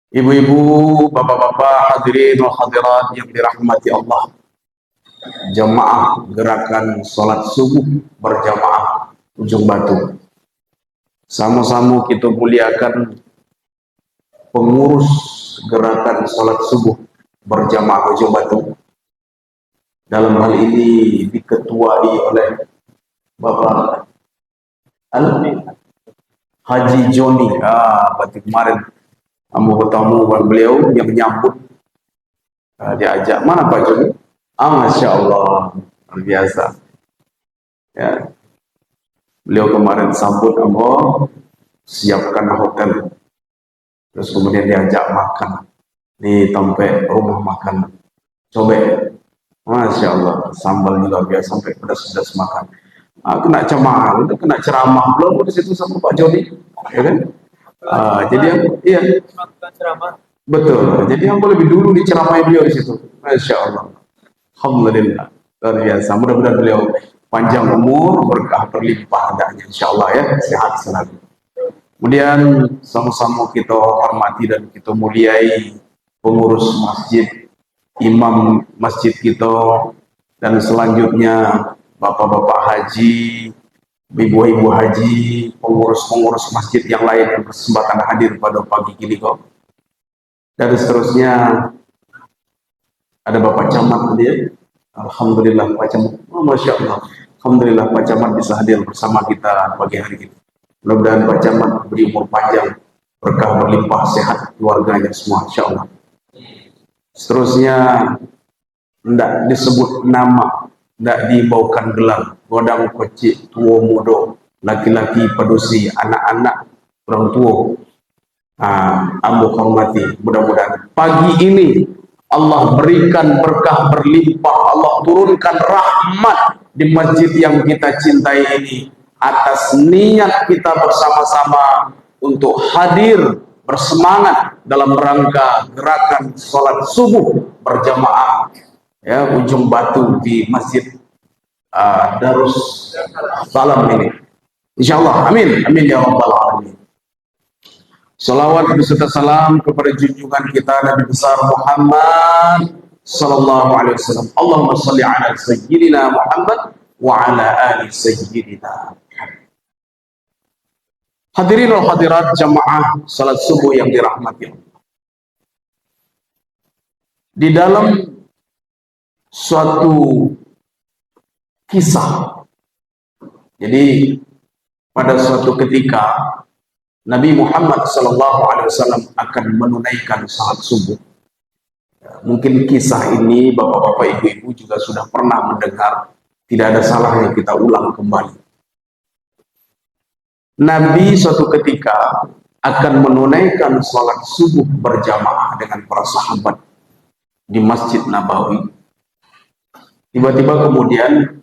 Ibu-ibu, bapak-bapak, hadirin wal hadirat yang dirahmati Allah. Jamaah gerakan sholat subuh berjamaah Ujung Batu. Sama-sama kita muliakan pengurus gerakan sholat subuh berjamaah Ujung Batu. Dalam hal ini diketuai oleh Bapak Haji Joni. Berarti kemarin kamu bertemu dengan beliau yang menyambut, diajak mana Pak Joni? Masya Allah, luar biasa. Ya, beliau kemarin sambut siapkan hotel, terus kemudian diajak makan di tempat rumah makan. Coba, Masya Allah, sambalnya luar biasa sampai pedas-pedas makan. Kena ceramah, udah kena ceramah belum di situ sama Pak Joni, ya kan? Jadi yang iya betul. Jadi yang lebih dulu diceramai beliau di situ. Masya Allah, alhamdulillah, luar biasa. Mudah-mudahan beliau panjang umur, berkah berlimpah adanya, insya Allah ya, sehat selalu. Kemudian sama-sama kita hormati dan kita muliai pengurus masjid, imam masjid kita, dan selanjutnya bapak-bapak haji, ibu-ibu haji, pengurus-pengurus masjid yang lain yang berkesempatan hadir pada pagi ini kok. Dan seterusnya ada Bapak Camat dia. Alhamdulillah Pak Camat, Masya Allah, alhamdulillah Pak Camat bisa hadir bersama kita pagi hari ini. Mudah-mudahan Pak Camat beri umur panjang, berkah berlimpah, sehat keluarganya semua, insya Allah. Seterusnya tidak disebut nama, tidak dibawakan gelar, godang kocik, tua muda, laki-laki pedusi, anak-anak, orang tua. Ambo hormati, mudah-mudahan pagi ini Allah berikan berkah berlimpah, Allah turunkan rahmat di masjid yang kita cintai ini, atas niat kita bersama-sama untuk hadir bersemangat dalam rangka gerakan sholat subuh berjamaah ya Ujung Batu di Masjid Darus Salam ini. Insyaallah, amin, amin ya rabbal alamin. Salawat beserta salam kepada junjungan kita Nabi besar Muhammad sallallahu alaihi wasallam. Allahumma shalli ala sayyidina Muhammad wa ala ali sayyidina. Hadirin wal hadirat jamaah salat subuh yang dirahmati Allah. Di dalam suatu kisah, jadi pada suatu ketika Nabi Muhammad SAW akan menunaikan salat subuh. Mungkin kisah ini bapak-bapak, ibu-ibu juga sudah pernah mendengar, tidak ada salahnya kita ulang kembali. Nabi suatu ketika akan menunaikan salat subuh berjamaah dengan para sahabat di Masjid Nabawi. Tiba-tiba kemudian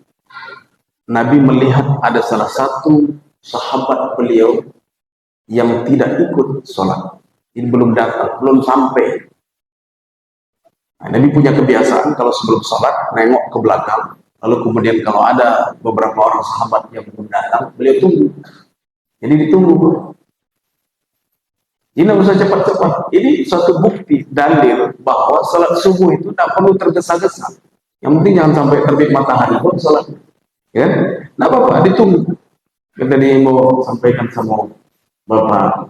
Nabi melihat ada salah satu sahabat beliau yang tidak ikut sholat. Ini belum datang, belum sampai. Nabi punya kebiasaan kalau sebelum sholat nengok ke belakang, lalu kemudian kalau ada beberapa orang sahabat yang belum datang, beliau tunggu. Jadi ditunggu. Ini nggak usah cepat-cepat. Ini suatu bukti dalil bahwa sholat subuh itu tidak perlu tergesa-gesa. Yang penting jangan sampai terbit matahari pun sholat. Ya, nggak apa-apa, ditunggu. Kita mau sampaikan sama Bapak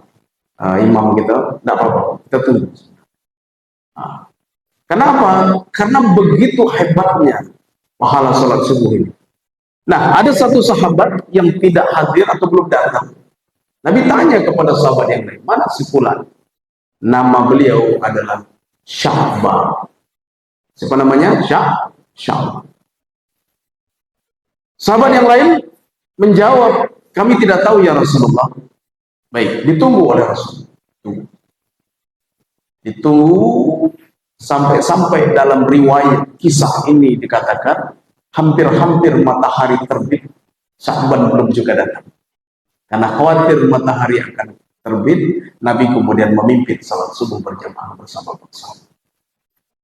imam kita, tidak apa-apa, kita tunggu. Kenapa? Karena begitu hebatnya pahala sholat subuh ini. Nah, ada satu sahabat yang tidak hadir atau belum datang. Nabi tanya kepada sahabat yang lain, mana si fulan? Nama beliau adalah Syahbah. Siapa namanya? Syahbah. Sahabat yang lain menjawab, kami tidak tahu ya Rasulullah. Baik, ditunggu oleh Rasul. Ditunggu sampai dalam riwayat kisah ini dikatakan hampir-hampir matahari terbit, Sya'ban belum juga datang. Karena khawatir matahari akan terbit, Nabi kemudian memimpin salat subuh berjamaah bersama sahabat.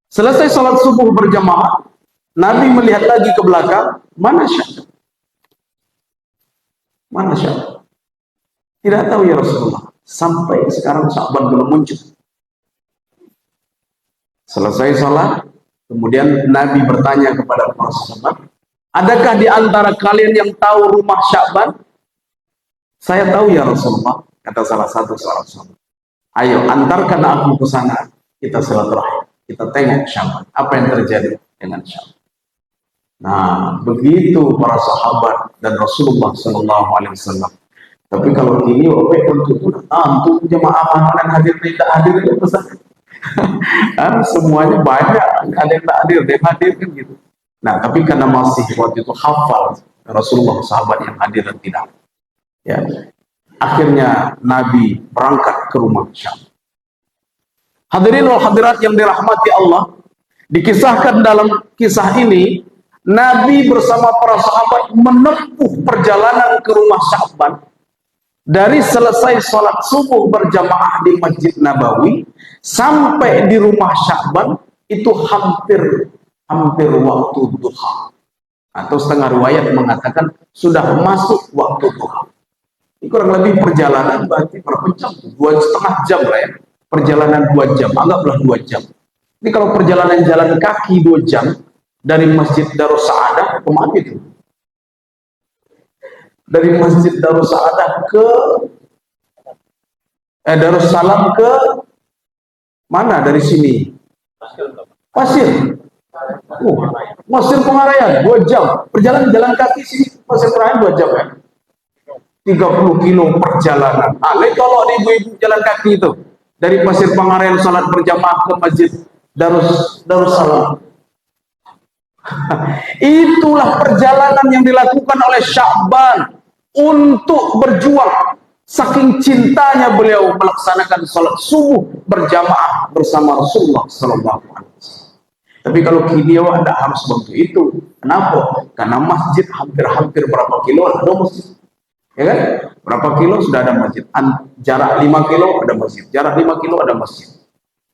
Selesai salat subuh berjamaah, Nabi melihat lagi ke belakang, mana Sya'ban? Mana Sya'ban? Tidak tahu ya Rasulullah. Sampai sekarang Sya'ban belum muncul. Selesai sholat, kemudian Nabi bertanya kepada para sahabat, adakah di antara kalian yang tahu rumah Sya'ban? Saya tahu ya Rasulullah, kata salah satu seorang sahabat. Ayo antarkan aku ke sana, kita silaturahim, kita tengok Sya'ban. Apa yang terjadi dengan Sya'ban? Nah, begitu para sahabat dan Rasulullah Shallallahu Alaihi Wasallam. Tapi kalau ini, untuk jemaah yang hadir tidak hadir itu pesan. Semuanya banyak, ada yang tak hadir, dia hadir kan gitu. Nah, tapi karena masih waktu itu hafal Rasulullah sahabat yang hadir dan tidak. Ya, akhirnya Nabi berangkat ke rumah Syam. Hadirin wal hadirat yang dirahmati Allah, dikisahkan dalam kisah ini Nabi bersama para sahabat menempuh perjalanan ke rumah Sya'ban dari selesai sholat subuh berjamaah di Masjid Nabawi sampai di rumah Sya'ban itu hampir waktu duha, atau setengah riwayat mengatakan sudah masuk waktu duha. Ini kurang lebih perjalanan berarti berapa jam? 2,5 jam lah ya. Perjalanan 2 jam, anggaplah 2 jam. Ini kalau perjalanan jalan kaki 2 jam dari Masjid Darus Sa'adah ke mana itu? Dari Masjid Darus Sa'adah ke Darussalam ke mana dari sini? Pasir. Pasir Pengarayan 2 jam. Perjalanan jalan kaki sini Pasir Pengarayan 2 jam ya. 30 kilo perjalanan. Kalau ibu-ibu jalan kaki itu dari Pasir Pengarayan salat berjamaah ke Masjid Darussalam. Itulah perjalanan yang dilakukan oleh Sya'ban untuk berjuang. Saking cintanya beliau melaksanakan salat subuh berjamaah bersama Rasulullah Sallallahu Alaihi Wasallam. Tapi kalau kini Anda harus bantu itu. Kenapa? Karena masjid hampir berapa kilo ada masjid. Ya kan? Berapa kilo sudah ada masjid. Jarak 5 kilo ada masjid. Jarak 5 kilo ada masjid.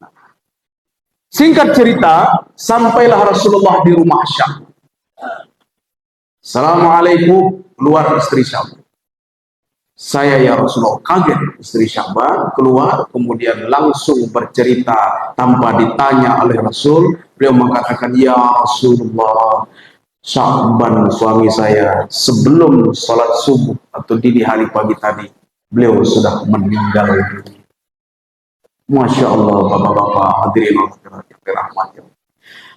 Nah, singkat cerita, sampailah Rasulullah di rumah Syam. Assalamualaikum, keluar istri Syam. Saya ya Rasulullah, kaget istri Sya'ban keluar, kemudian langsung bercerita tanpa ditanya oleh Rasul. Beliau mengatakan, ya Rasulullah, Sya'ban suami saya sebelum sholat subuh atau dini hari pagi tadi beliau sudah meninggal dunia. Masya Allah, bapak-bapak hadirin yang dirahmati.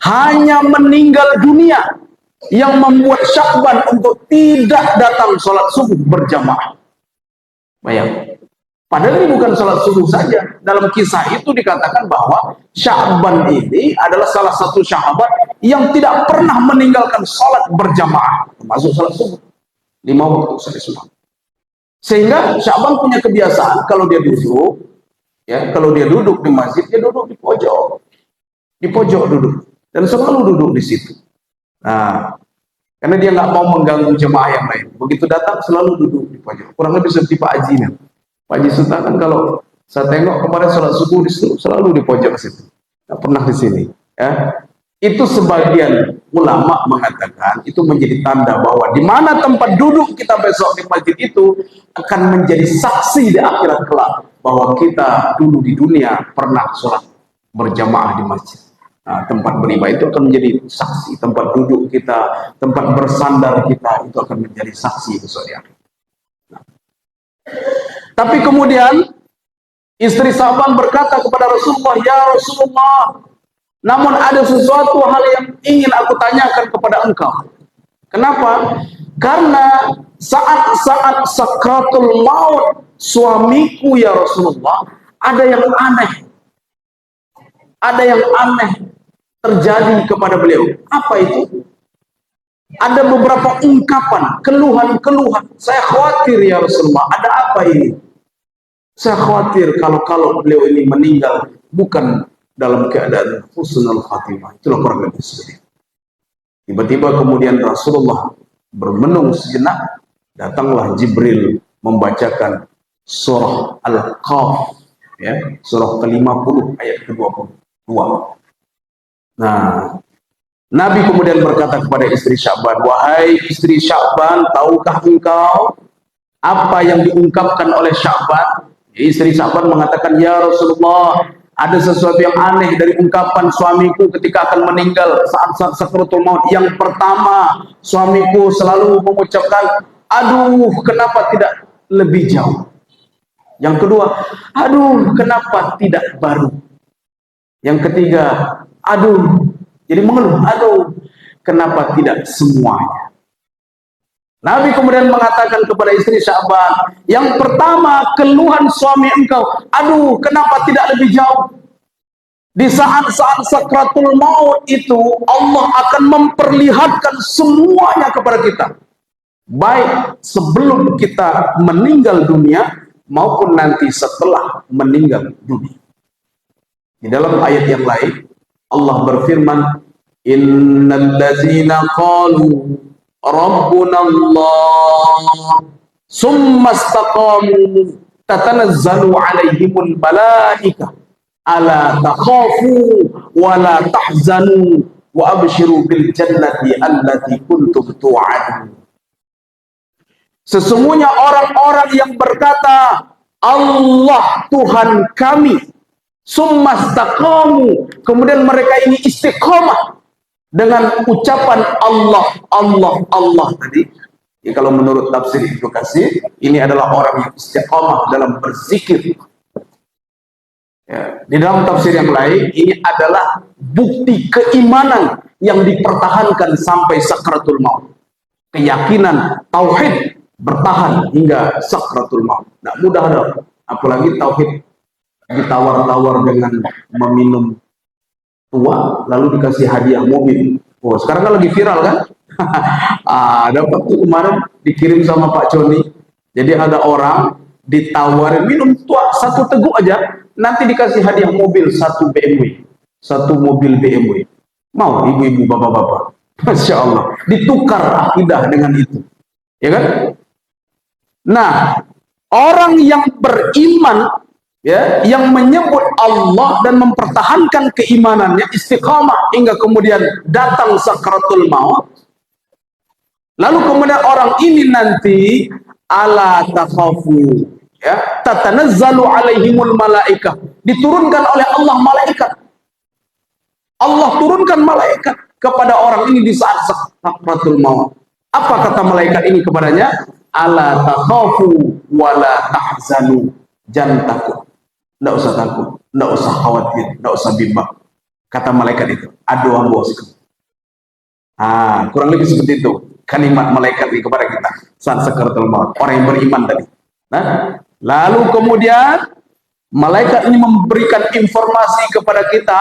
Hanya meninggal dunia yang membuat Sya'ban untuk tidak datang sholat subuh berjamaah. Bayang. Padahal ini bukan sholat subuh saja. Dalam kisah itu dikatakan bahwa Sya'ban ini adalah salah satu sahabat yang tidak pernah meninggalkan sholat berjamaah, termasuk sholat subuh 5 waktu sholat. Sehingga Sya'ban punya kebiasaan kalau dia duduk, ya, kalau dia duduk di masjid, dia duduk di pojok duduk, dan selalu duduk di situ. Nah, karena dia nggak mau mengganggu jemaah yang lain. Begitu datang selalu duduk di pojok. Kurang lebih seperti Pak Haji nih. Pak Haji Sultan kan kalau saya tengok kemarin sholat subuh di situ selalu di pojok situ. Nggak pernah di sini. Ya. Itu sebagian ulama mengatakan itu menjadi tanda bahwa di mana tempat duduk kita besok di masjid itu akan menjadi saksi di akhirat kelak bahwa kita dulu di dunia pernah sholat berjamaah di masjid. Nah, tempat beribadah itu akan menjadi saksi, tempat duduk kita, tempat bersandar kita itu akan menjadi saksi besok di akhirat. Nah. Tapi kemudian istri Sya'ban berkata kepada Rasulullah, ya Rasulullah, namun ada sesuatu hal yang ingin aku tanyakan kepada engkau. Kenapa? Karena saat-saat sakratul maut suamiku ya Rasulullah, ada yang aneh. Ada yang aneh terjadi kepada beliau. Apa itu? Ada beberapa ungkapan, keluhan-keluhan. Saya khawatir ya Rasulullah, ada apa ini? Saya khawatir kalau beliau ini meninggal bukan dalam keadaan husnul khatimah. Itulah kurang lebih sedih. Tiba-tiba kemudian Rasulullah bermenung sejenak, datanglah Jibril membacakan surah Al-Qaf, ya, surah ke-50 ayat ke-22. Nah, Nabi kemudian berkata kepada istri Sya'ban, wahai istri Sya'ban, tahukah engkau apa yang diungkapkan oleh Sya'ban? Istri Sya'ban mengatakan, ya Rasulullah, ada sesuatu yang aneh dari ungkapan suamiku ketika akan meninggal saat-saat sakaratul maut. Yang pertama, suamiku selalu mengucapkan, aduh kenapa tidak lebih jauh. Yang kedua, aduh kenapa tidak baru. Yang ketiga, aduh, jadi mengeluh, aduh kenapa tidak semuanya. Nabi kemudian mengatakan kepada istri Sya'ban, yang pertama keluhan suami engkau, aduh kenapa tidak lebih jauh. Di saat-saat sakratul maut itu Allah akan memperlihatkan semuanya kepada kita, baik sebelum kita meninggal dunia maupun nanti setelah meninggal dunia. Di dalam ayat yang lain Allah berfirman, innal ladzina qalu rabbuna Allah summa istaqamu tatanazzalu alaihimul malaikah ala takhafu wa la tahzanu wa abshiru bil jannati allati kuntum tu'adun. Sesungguhnya orang-orang yang berkata Allah Tuhan kami, summa istaqamu, kemudian mereka ini istiqamah dengan ucapan Allah, Allah, Allah tadi. Ya, kalau menurut tafsir Ibnu Katsir, ini adalah orang yang istiqamah dalam berzikir. Ya, di dalam tafsir yang lain, ini adalah bukti keimanan yang dipertahankan sampai sakratul maut. Keyakinan tauhid bertahan hingga sakratul maut. Tidak mudah dong. Apalagi tauhid ditawar-tawar dengan meminum tua lalu dikasih hadiah mobil. Oh, sekarang kan lagi viral kan? Dapat tuh kemarin dikirim sama Pak Joni. Jadi ada orang ditawarin minum tua satu teguk aja, nanti dikasih hadiah mobil satu BMW, satu mobil BMW. Mau ibu-ibu, bapak-bapak? Masya Allah, ditukar akidah dengan itu, ya kan? Nah, orang yang beriman, ya, yang menyebut Allah dan mempertahankan keimanannya istiqamah hingga kemudian datang sakratul maut, lalu kemudian orang ini nanti ala takhafu, ya, tatanazzalu alaihimul malaikah, diturunkan oleh Allah malaikat. Allah turunkan malaikat kepada orang ini di saat sakratul maut. Apa kata malaikat ini kepadanya? Ala takhafu wala tahzanu, jangan takut. Tidak usah takut, tidak usah khawatir, tidak usah bimbang. Kata malaikat itu, aduh bosku. Kurang lebih seperti itu kalimat malaikat ini kepada kita saat sakratul maut, orang yang beriman tadi. Nah, lalu kemudian malaikat ini memberikan informasi kepada kita.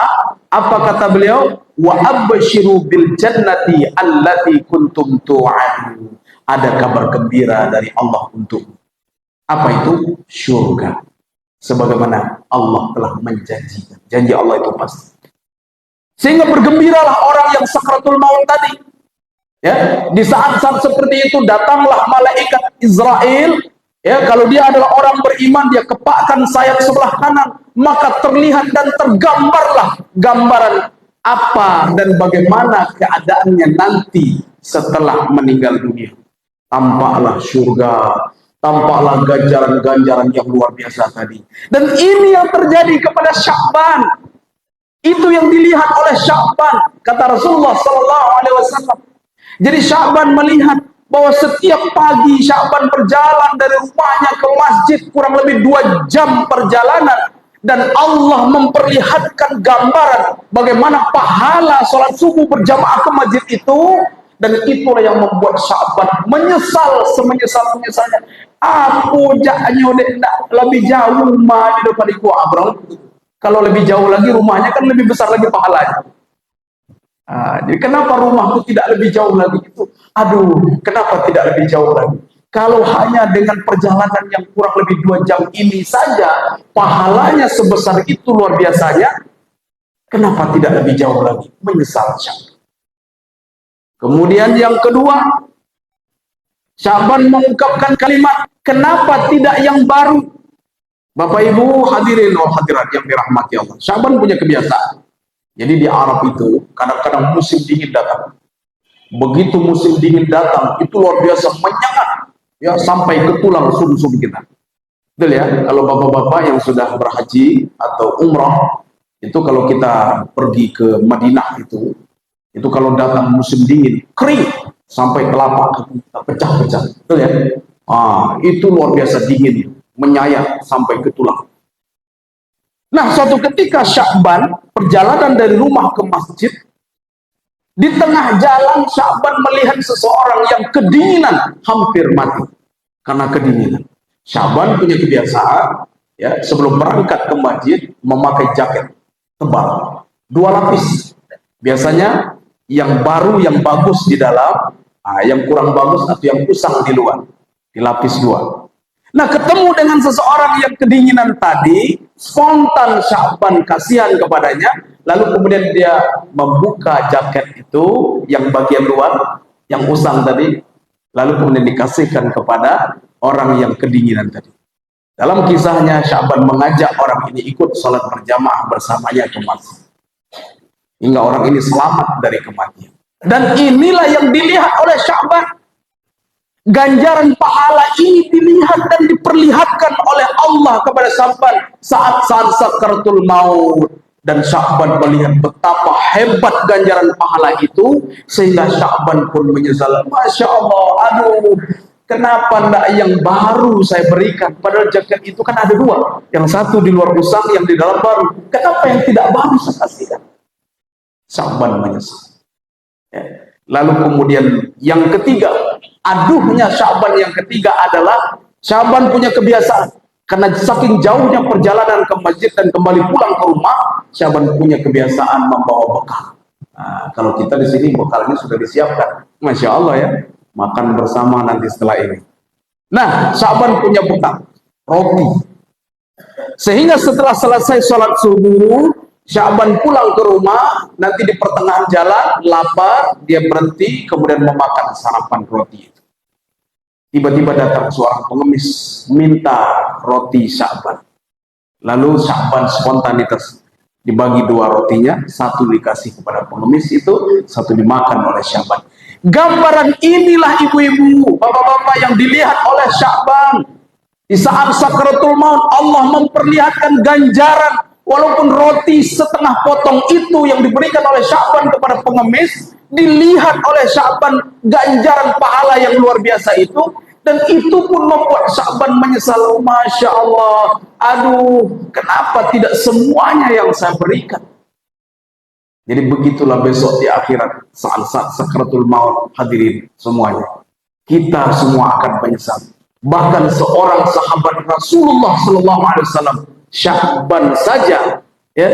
Apa kata beliau? Wa abshiru bil jannati allati kuntum tu'adun. Ada kabar gembira dari Allah untuk apa itu? Surga. Sebagaimana Allah telah menjanjikan. Janji Allah itu pasti. Sehingga bergembiralah orang yang sakratul maut tadi. Ya, di saat-saat seperti itu datanglah malaikat Israel. Ya, kalau dia adalah orang beriman, dia kepakkan sayap sebelah kanan, maka terlihat dan tergambarlah gambaran apa dan bagaimana keadaannya nanti setelah meninggal dunia. Tampaklah surga, tampaklah ganjaran-ganjaran yang luar biasa tadi. Dan ini yang terjadi kepada Sya'ban. Itu yang dilihat oleh Sya'ban, kata Rasulullah SAW. Jadi Sya'ban melihat bahwa setiap pagi Sya'ban berjalan dari rumahnya ke masjid kurang lebih 2 jam perjalanan, dan Allah memperlihatkan gambaran bagaimana pahala sholat subuh berjamaah ke masjid itu. Dan itulah yang membuat Sya'ban menyesal semenyesal-menyesalnya. Aku jaknya udah lebih jauh rumah di depan iku Abraham. Kalau lebih jauh lagi rumahnya kan lebih besar lagi pahalanya. Jadi kenapa rumahku tidak lebih jauh lagi itu? Aduh, kenapa tidak lebih jauh lagi? Kalau hanya dengan perjalanan yang kurang lebih 2 jam ini saja, pahalanya sebesar itu luar biasanya. Kenapa tidak lebih jauh lagi? Menyesal Sya'ban. Kemudian yang kedua, Sya'ban mengungkapkan kalimat, kenapa tidak yang baru? Bapak Ibu hadirin wal hadirat yang dirahmati Allah. Sya'ban punya kebiasaan. Jadi di Arab itu kadang-kadang musim dingin datang. Begitu musim dingin datang, itu luar biasa menyengat, ya, sampai ke tulang sum-sum kita. Betul ya? Kalau bapak-bapak yang sudah berhaji atau umrah, Itu kalau kita pergi ke Madinah itu kalau datang musim dingin, kering sampai telapak kaki kita pecah-pecah. Betul ya? Itu luar biasa dingin, menyayat sampai ke tulang. Nah, suatu ketika Sya'ban perjalanan dari rumah ke masjid, di tengah jalan Sya'ban melihat seseorang yang kedinginan, hampir mati karena kedinginan. Sya'ban punya kebiasaan, ya, sebelum berangkat ke masjid memakai jaket tebal, 2 lapis. Biasanya yang baru, yang bagus di dalam, yang kurang bagus atau yang usang di luar, dilapis 2. Nah, ketemu dengan seseorang yang kedinginan tadi, spontan Sya'ban kasihan kepadanya, lalu kemudian dia membuka jaket itu yang bagian luar, yang usang tadi, lalu kemudian dikasihkan kepada orang yang kedinginan tadi. Dalam kisahnya, Sya'ban mengajak orang ini ikut sholat berjamaah bersamanya ke masjid, hingga orang ini selamat dari kematian. Dan inilah yang dilihat oleh Sya'ban. Ganjaran pahala ini dilihat dan diperlihatkan oleh Allah kepada Sya'ban saat sakaratul maut. Dan Sya'ban melihat betapa hebat ganjaran pahala itu, sehingga Sya'ban pun menyesal. Masya Allah, aduh, kenapa enggak yang baru saya berikan? Padahal jaket itu kan ada 2, yang satu di luar usang, yang di dalam baru. Kenapa yang tidak baru saya kasihkan? Sya'ban menyesal. Ya. Lalu kemudian yang ketiga, aduhnya Sya'ban yang ketiga adalah Sya'ban punya kebiasaan, karena saking jauhnya perjalanan ke masjid dan kembali pulang ke rumah, Sya'ban punya kebiasaan membawa bekal. Kalau kita di sini bekalnya sudah disiapkan, Masya Allah ya, makan bersama nanti setelah ini. Nah, Sya'ban punya bekal, roti. Sehingga setelah selesai sholat subuh, Sya'ban pulang ke rumah, nanti di pertengahan jalan, lapar, dia berhenti, kemudian memakan sarapan roti itu. Tiba-tiba datang seorang pengemis, minta roti Sya'ban. Lalu Sya'ban spontanitas, dibagi 2 rotinya, satu dikasih kepada pengemis itu, satu dimakan oleh Sya'ban. Gambaran inilah ibu-ibu, bapak-bapak yang dilihat oleh Sya'ban. Di saat sakaratul maut, Allah memperlihatkan ganjaran. Walaupun roti setengah potong itu yang diberikan oleh Sya'ban kepada pengemis, dilihat oleh Sya'ban ganjaran pahala yang luar biasa itu, dan itu pun membuat Sya'ban menyesal. Masya Allah, aduh, kenapa tidak semuanya yang saya berikan? Jadi begitulah besok di akhirat, saat sakaratul maut, hadirin semuanya, kita semua akan menyesal. Bahkan seorang sahabat Rasulullah SAW, Sya'ban saja, ya,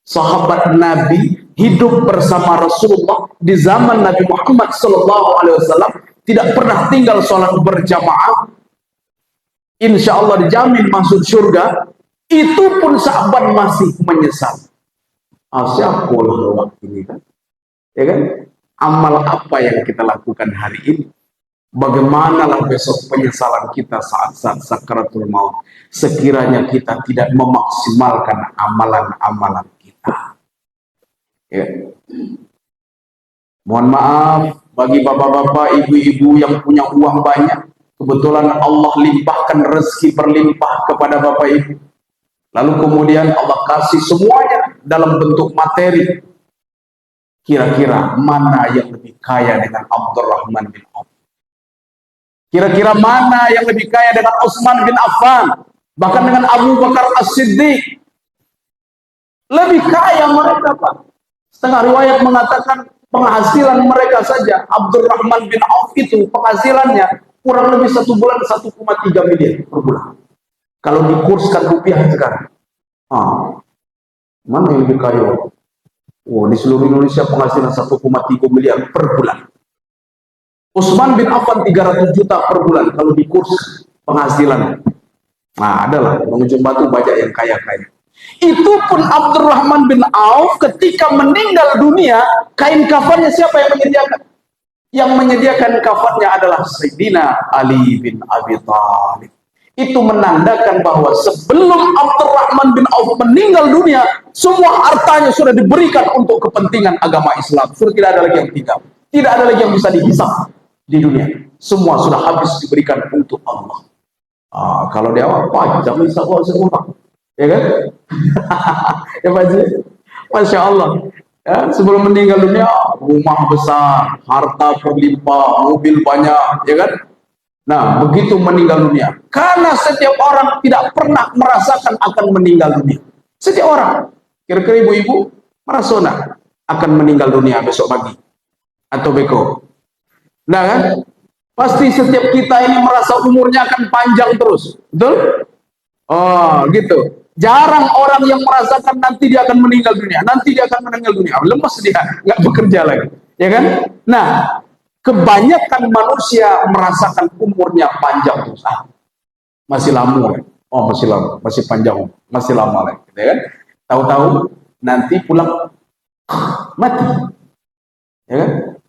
sahabat Nabi, hidup bersama Rasulullah di zaman Nabi Muhammad SAW, tidak pernah tinggal sholat berjamaah, insya Allah dijamin masuk surga. Itu pun Sya'ban masih menyesal. Asyakullah waktu ini kan, ya kan? Amal apa yang kita lakukan hari ini? Bagaimanalah besok penyesalan kita saat sakaratul maut, sekiranya kita tidak memaksimalkan amalan-amalan kita. Ya. Mohon maaf bagi bapak-bapak, ibu-ibu yang punya uang banyak, kebetulan Allah limpahkan rezeki berlimpah kepada bapak ibu, lalu kemudian Allah kasih semuanya dalam bentuk materi. Kira-kira mana yang lebih kaya dengan Abdurrahman bin Auf? Kira-kira mana yang lebih kaya dengan Utsman bin Affan, bahkan dengan Abu Bakar As-Siddiq? Lebih kaya mereka, Pak. Setengah riwayat mengatakan penghasilan mereka saja, Abdurrahman bin Auf itu penghasilannya kurang lebih 1 bulan 1,3 miliar per bulan. Kalau dikurskan rupiah sekarang, mana yang lebih kaya? Oh, di seluruh Indonesia penghasilan 1,3 miliar per bulan. Utsman bin Affan 300 juta per bulan kalau dikurs penghasilan. Nah, adalah pengunjung batu banyak yang kaya-kaya. Itu pun Abdurrahman bin Auf ketika meninggal dunia, kain kafannya siapa yang menyediakan? Yang menyediakan kafannya adalah Sayyidina Ali bin Abi Thalib. Itu menandakan bahwa sebelum Abdurrahman bin Auf meninggal dunia, semua hartanya sudah diberikan untuk kepentingan agama Islam. Sudah tidak ada lagi yang tinggal. Tidak ada lagi yang bisa dihisap di dunia. Semua sudah habis diberikan untuk Allah. Kalau dia apa? Jangan bisa kok semua. Ya kan? Ya Pak Haji? Masya Allah. Ya, sebelum meninggal dunia, rumah besar, harta berlimpah, mobil banyak, ya kan? Nah, begitu meninggal dunia, karena setiap orang tidak pernah merasakan akan meninggal dunia. Setiap orang, kira-kira ibu-ibu merasa akan meninggal dunia besok pagi atau beko. Nah kan, pasti setiap kita ini merasa umurnya akan panjang terus, betul? Oh, gitu. Jarang orang yang merasakan nanti dia akan meninggal dunia, nanti dia akan meninggal dunia. Lemes dia, nggak bekerja lagi, ya kan? Nah, kebanyakan manusia merasakan umurnya panjang terus. Masih lama, oh masih lama, masih panjang, masih lama lagi, ya kan? Tahu-tahu nanti pulang mati, ya kan?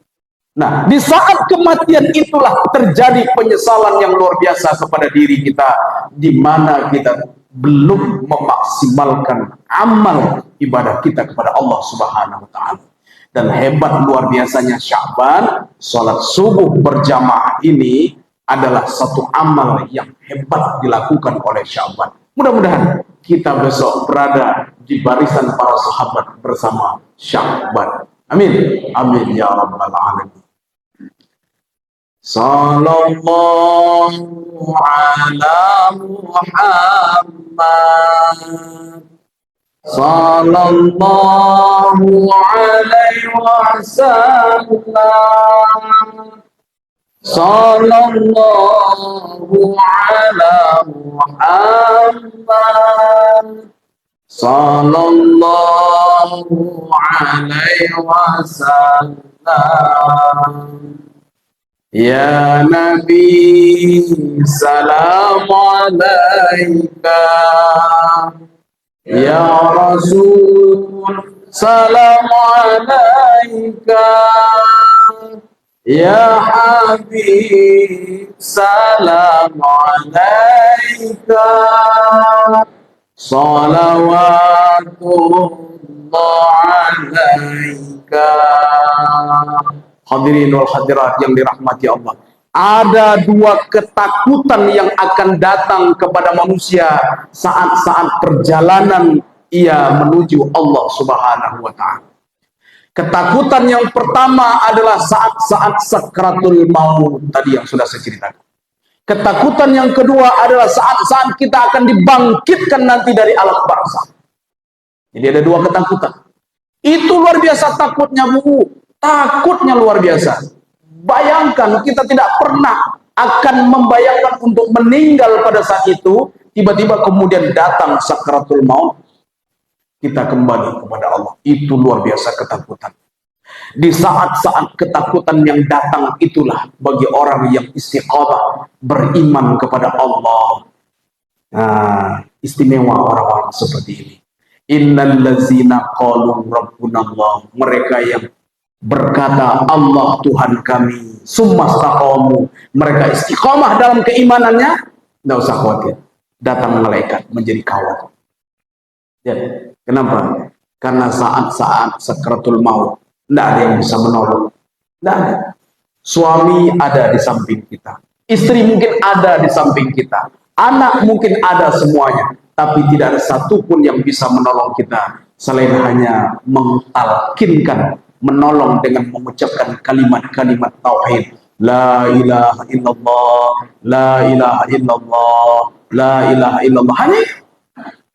Nah, di saat kematian itulah terjadi penyesalan yang luar biasa kepada diri kita, di mana kita belum memaksimalkan amal ibadah kita kepada Allah Subhanahu wa taala. Dan hebat luar biasanya Sya'ban, salat subuh berjamaah ini adalah satu amal yang hebat dilakukan oleh Sya'ban. Mudah-mudahan kita besok berada di barisan para sahabat bersama Sya'ban. Amin. Amin ya rabbal alamin. Sallallahu ala Muhammad sallallahu alaihi wasallam sallallahu ala Muhammad sallallahu alaihi wasallam. Ya Nabi, salam alaika. Ya Rasul, salam alaika. Ya Habib, salam alaika. Salawatullah alaika. Hadirin wal hadirat yang dirahmati Allah, ada dua ketakutan yang akan datang kepada manusia saat-saat perjalanan ia menuju Allah Subhanahu wa taala. Ketakutan yang pertama adalah saat-saat sakratul maut tadi yang sudah saya ceritakan. Ketakutan yang kedua adalah saat-saat kita akan dibangkitkan nanti dari alam barzakh. Jadi ada dua ketakutan. Itu luar biasa takutnya, Bu. Takutnya luar biasa. Bayangkan, kita tidak pernah akan membayangkan untuk meninggal pada saat itu, tiba-tiba kemudian datang sakratul maut, kita kembali kepada Allah. Itu luar biasa ketakutan. Di saat-saat ketakutan yang datang itulah bagi orang yang istiqamah beriman kepada Allah. Nah, istimewa orang-orang seperti ini. Innal ladzina qalu rabbunallah, mereka yang berkata Allah Tuhan kami, summastaqamu, mereka istiqamah dalam keimanannya, tidak usah khawatir, datang malaikat menjadi kawan. Ya, kenapa? Karena saat-saat sakratul maut tidak ada yang bisa menolong. Tidak ada. Suami ada di samping kita, istri mungkin ada di samping kita, anak mungkin ada, semuanya, tapi tidak ada satupun yang bisa menolong kita selain hanya mentalkinkan, menolong dengan mengucapkan kalimat-kalimat tauhid, la ilaha illallah, la ilaha illallah, la ilaha illallah. Hanya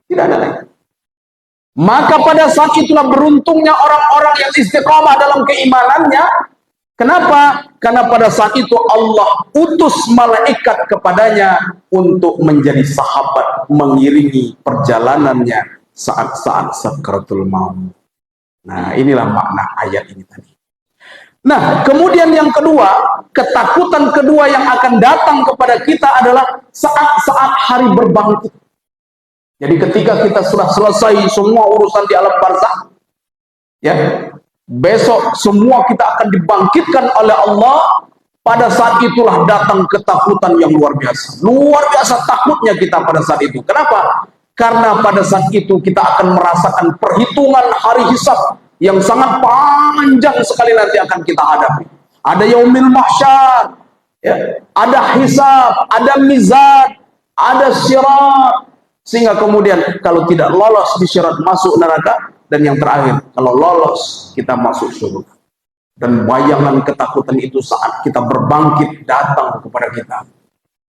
tidak ada lagi. Maka pada saat itulah beruntungnya orang-orang yang istiqamah dalam keimanannya. Kenapa? Karena pada saat itu Allah utus malaikat kepadanya untuk menjadi sahabat mengiringi perjalanannya saat-saat sakratul maut. Nah, inilah makna ayat ini tadi. Nah, kemudian yang kedua, ketakutan kedua yang akan datang kepada kita adalah saat-saat hari berbangkit. Jadi ketika kita sudah selesai semua urusan di alam barzakh, ya, besok semua kita akan dibangkitkan oleh Allah. Pada saat itulah datang ketakutan yang luar biasa. Luar biasa takutnya kita pada saat itu. Kenapa? Karena pada saat itu kita akan merasakan perhitungan hari hisab yang sangat panjang sekali nanti akan kita hadapi. Ada yaumil mahsyar, ya, ada hisab, ada mizan, ada sirat, Sehingga kemudian kalau tidak lolos di syarat masuk neraka, dan yang terakhir, kalau lolos kita masuk surga. Dan bayangan ketakutan itu saat kita berbangkit datang kepada kita.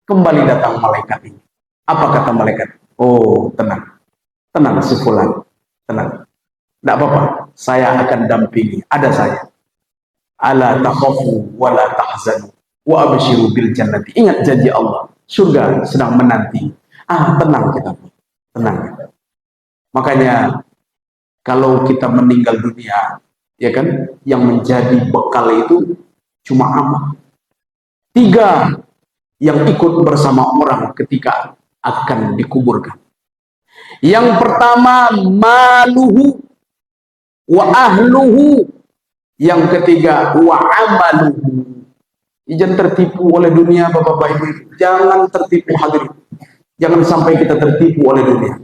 Kembali datang malaikat ini. Apa kata malaikat? Oh, tenang. Tenang si fulan. Tenang. Tidak apa-apa. Saya akan dampingi. Ada saya. Ala takhafu wa la tahzanu wa abshiru bil jannati. Ingat janji Allah. Surga sedang menanti. Tenang kita. Tenang. Makanya kalau kita meninggal dunia, ya kan, yang menjadi bekal itu cuma amal. 3 yang ikut bersama orang ketika akan dikuburkan. Yang pertama, maluhu wa ahluhu. Yang ketiga, wa amaluhu. Jangan tertipu oleh dunia, Bapak-bapak Ibu. Jangan tertipu hadirin. Jangan sampai kita tertipu oleh dunia.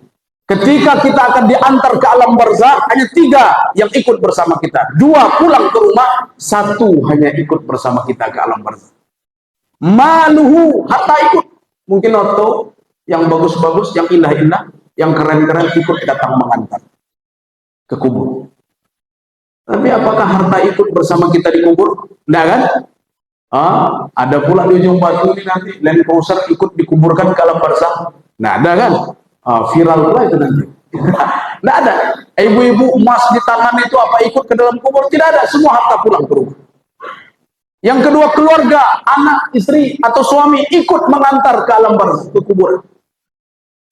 Ketika kita akan diantar ke alam barzakh, hanya 3 yang ikut bersama kita. 2 pulang ke rumah, 1 hanya ikut bersama kita ke alam barzakh. Maluhu, harta ikut. Mungkin auto yang bagus-bagus, yang indah-indah, yang keren-keren ikut datang mengantar ke kubur. Tapi apakah harta ikut bersama kita di kubur? Enggak kan? Ada pula di ujung batu ini nanti Land Cruiser ikut dikuburkan ke alam barzakh. Nah, ada kan? Viral pula itu nanti. Tidak ada. Ibu-ibu emas di tangan itu apa ikut ke dalam kubur? Tidak ada. Semua harta pulang ke rumah. Yang kedua, keluarga, anak, istri atau suami ikut mengantar ke alam barzakh, ke kubur.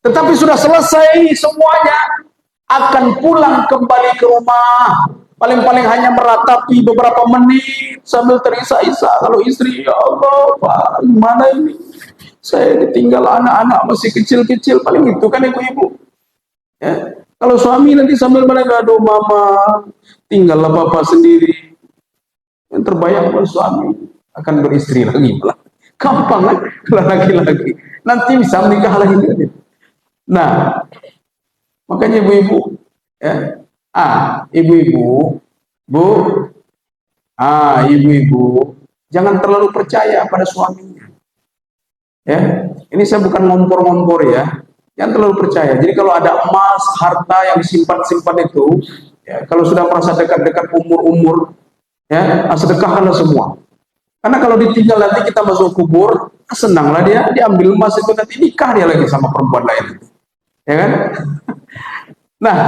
Tetapi sudah selesai semuanya, akan pulang kembali ke rumah. Paling-paling hanya meratapi beberapa menit sambil terisak-isak. Kalau istri, ya Allah, Pak, gimana ini? Saya ditinggal anak-anak masih kecil-kecil, paling itu kan ibu-ibu. Ya. Kalau suami nanti sambil mereka, aduh mama, tinggallah bapak sendiri. Yang terbayang pun suami akan beristri lagi malah. Gampang kan kalau laki-laki. Nanti bisa menikah lagi. Nah, makanya ibu-ibu, ya, ibu-ibu, ibu-ibu, jangan terlalu percaya pada suaminya. Ya, ini saya bukan ngompor-ngompor ya. Jangan terlalu percaya. Jadi kalau ada emas, harta yang disimpan-simpan itu, ya, kalau sudah merasa dekat-dekat umur-umur, ya, sedekahkanlah semua. Karena kalau ditinggal nanti kita masuk kubur, senanglah dia, diambil emas itu nanti nikah dia lagi sama perempuan lain. Ya kan? Nah,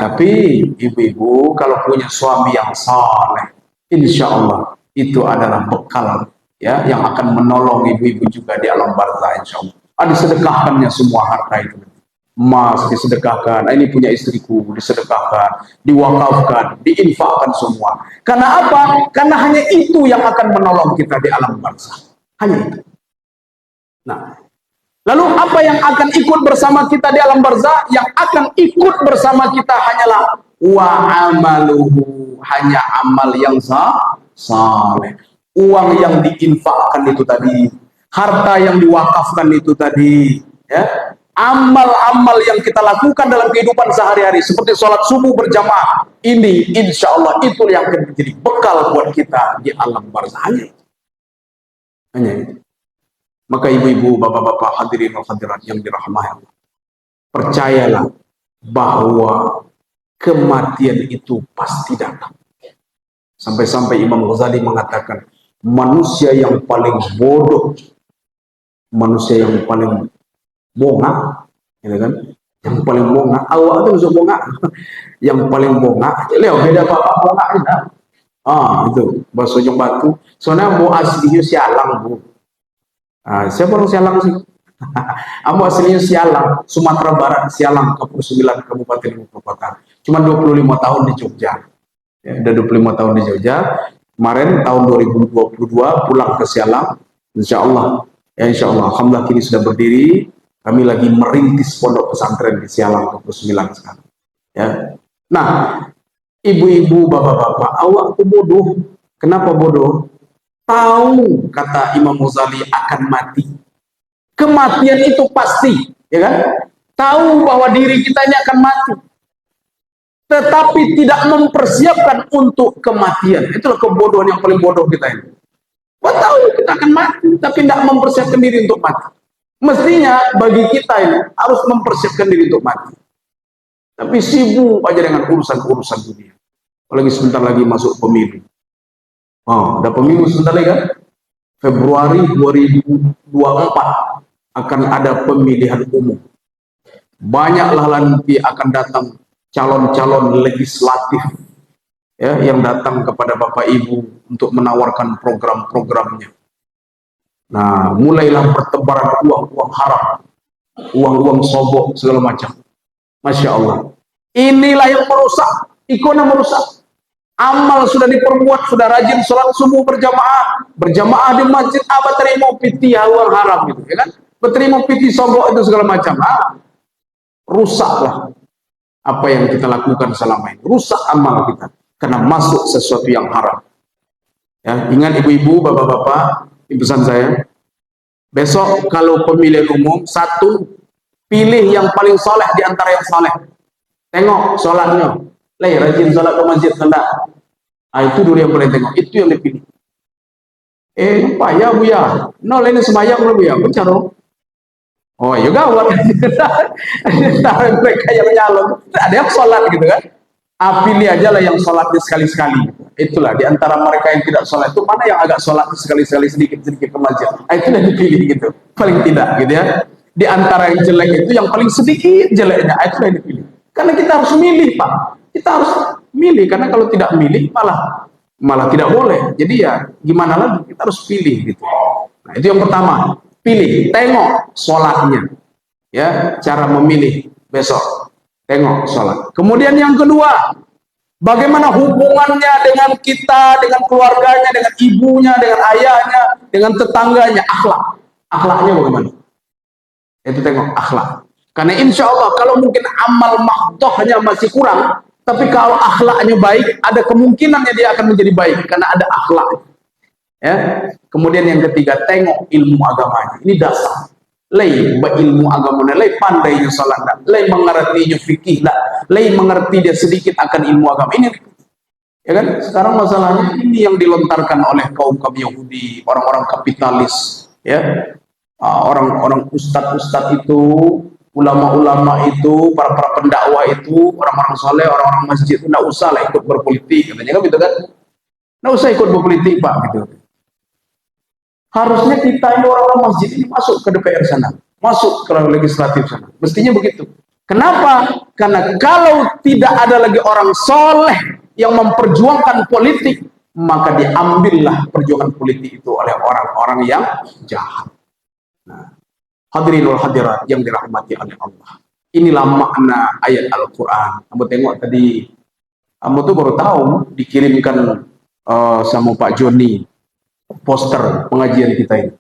tapi ibu-ibu kalau punya suami yang saleh, insya Allah itu adalah bekal, ya, yang akan menolong ibu-ibu juga di alam barzakh, insya Allah. Disedekahkannya semua harta itu. Emas disedekahkan, ini punya istriku, disedekahkan, diwakafkan, diinfakkan semua. Karena apa? Karena hanya itu yang akan menolong kita di alam barzakh. Hanya itu. Nah, lalu apa yang akan ikut bersama kita di alam barzakh? Yang akan ikut bersama kita hanyalah wa amaluhu, hanya amal yang saleh. Uang yang diinfakkan itu tadi, harta yang diwakafkan itu tadi, ya. Amal-amal yang kita lakukan dalam kehidupan sehari-hari seperti sholat subuh berjamaah, ini insya Allah itu yang akan menjadi bekal buat kita di alam barzakh. Hanya itu. Maka ibu-ibu, bapak-bapak, hadirin dan hadirat yang dirahmati Allah, percayalah bahwa kematian itu pasti datang. Sampai-sampai Imam Ghazali mengatakan, manusia yang paling bodoh, manusia yang paling bongak, gitu kan? Yang paling bongak, awak itu masuk bongak. Yang paling bongak, lihat beda bapak bongak ini. Itu bahasa Ujung Batu. Soalnya mau aslinya sialang, Bu. Siapa orang sialang sih? Aku aslinya Sialang, Sumatera Barat, Sialang, 29 Kabupaten Kota. Cuma 25 tahun di Jogja. Ya, udah 25 tahun di Jogja. Kemarin tahun 2022 pulang ke Sialang. Insya Allah, ya insya Allah. Alhamdulillah kini sudah berdiri. Kami lagi merintis pondok pesantren di Sialang 29 sekarang. Ya. Nah, ibu-ibu, bapak-bapak, awak tuh bodoh. Kenapa bodoh? Tahu kata Imam Ghazali akan mati. Kematian itu pasti, ya kan? Tahu bahwa diri kita ini akan mati. Tetapi tidak mempersiapkan untuk kematian. Itulah kebodohan yang paling bodoh kita ini. Tahu kita akan mati, tapi tidak mempersiapkan diri untuk mati. Mestinya bagi kita ini harus mempersiapkan diri untuk mati. Tapi sibuk aja dengan urusan-urusan dunia. Apalagi sebentar lagi masuk pemilu. Oh, udah pemilu sebentar lagi kan? Februari 2024 akan ada pemilihan umum. Banyaklah nanti akan datang calon-calon legislatif ya, yang datang kepada Bapak Ibu untuk menawarkan program-programnya. Nah, mulailah pertebaran uang-uang haram, uang-uang sobok segala macam. Masya Allah. Inilah yang merusak, ikona merusak. Amal sudah diperbuat, sudah rajin sholat subuh berjamaah di masjid, apa terima piti uang haram gitu, ya kan? Berterima piti sobok itu segala macam. Rusaklah apa yang kita lakukan selama ini. Rusak amal kita karena masuk sesuatu yang haram. Ya, ingat ibu-ibu, bapak-bapak, pesan saya, besok kalau pemilihan umum, satu, pilih yang paling soleh di antara yang soleh. Tengok sholatnya, rajin sholat ke masjid enggak? Itu dulu yang boleh tengok, itu yang dipilih. Pak ya bu ya, no ini sembahyang belum ya, bencana. Oh ya gawat. Mereka yang nyalon, ada yang sholat gitu kan? Pilih aja lah yang sholatnya sekali-sekali. Itulah di antara mereka yang tidak sholat itu mana yang agak sholat sekali-sekali sedikit-sedikit ke masjid. Itulah dipilih gitu, paling tidak gitu ya. Di antara yang jelek itu yang paling sedikit jeleknya, itulah yang dipilih. Karena kita harus milih Pak, kita harus milih karena kalau tidak milih malah tidak boleh. Jadi ya gimana lagi, kita harus pilih gitu. Nah, itu yang pertama, pilih, tengok sholatnya, ya cara memilih besok. Tengok sholat. Kemudian yang kedua, bagaimana hubungannya dengan kita, dengan keluarganya, dengan ibunya, dengan ayahnya, dengan tetangganya, akhlak. Akhlaknya bagaimana? Itu tengok akhlak. Karena insya Allah kalau mungkin amal mahdohnya masih kurang, tapi kalau akhlaknya baik, ada kemungkinannya dia akan menjadi baik karena ada akhlak. Ya. Kemudian yang ketiga, tengok ilmu agamanya. Ini dasar. Lay ilmu agama, lay pandainya salat, lay mengertinya fikih, lay mengerti dia sedikit akan ilmu agama. Ini ya kan? Sekarang masalahnya ini yang dilontarkan oleh kaum Yahudi, orang-orang kapitalis, ya. Orang-orang ustadz-ustadz itu, ulama-ulama itu, para pendakwah itu, orang-orang soleh, orang-orang masjid itu, nggak usah lah ikut berpolitik, katanya kan gitu kan? Nggak usah ikut berpolitik Pak, gitu. Harusnya kita ini orang-orang masjid ini masuk ke DPR sana, masuk ke legislatif sana. Mestinya begitu. Kenapa? Karena kalau tidak ada lagi orang soleh yang memperjuangkan politik, maka diambillah perjuangan politik itu oleh orang-orang yang jahat. Nah, hadirin wal hadirat yang dirahmati oleh Allah. Inilah makna ayat Al-Quran. Kamu tengok tadi, kamu tuh baru tahu dikirimkan sama Pak Joni poster pengajian kita ini.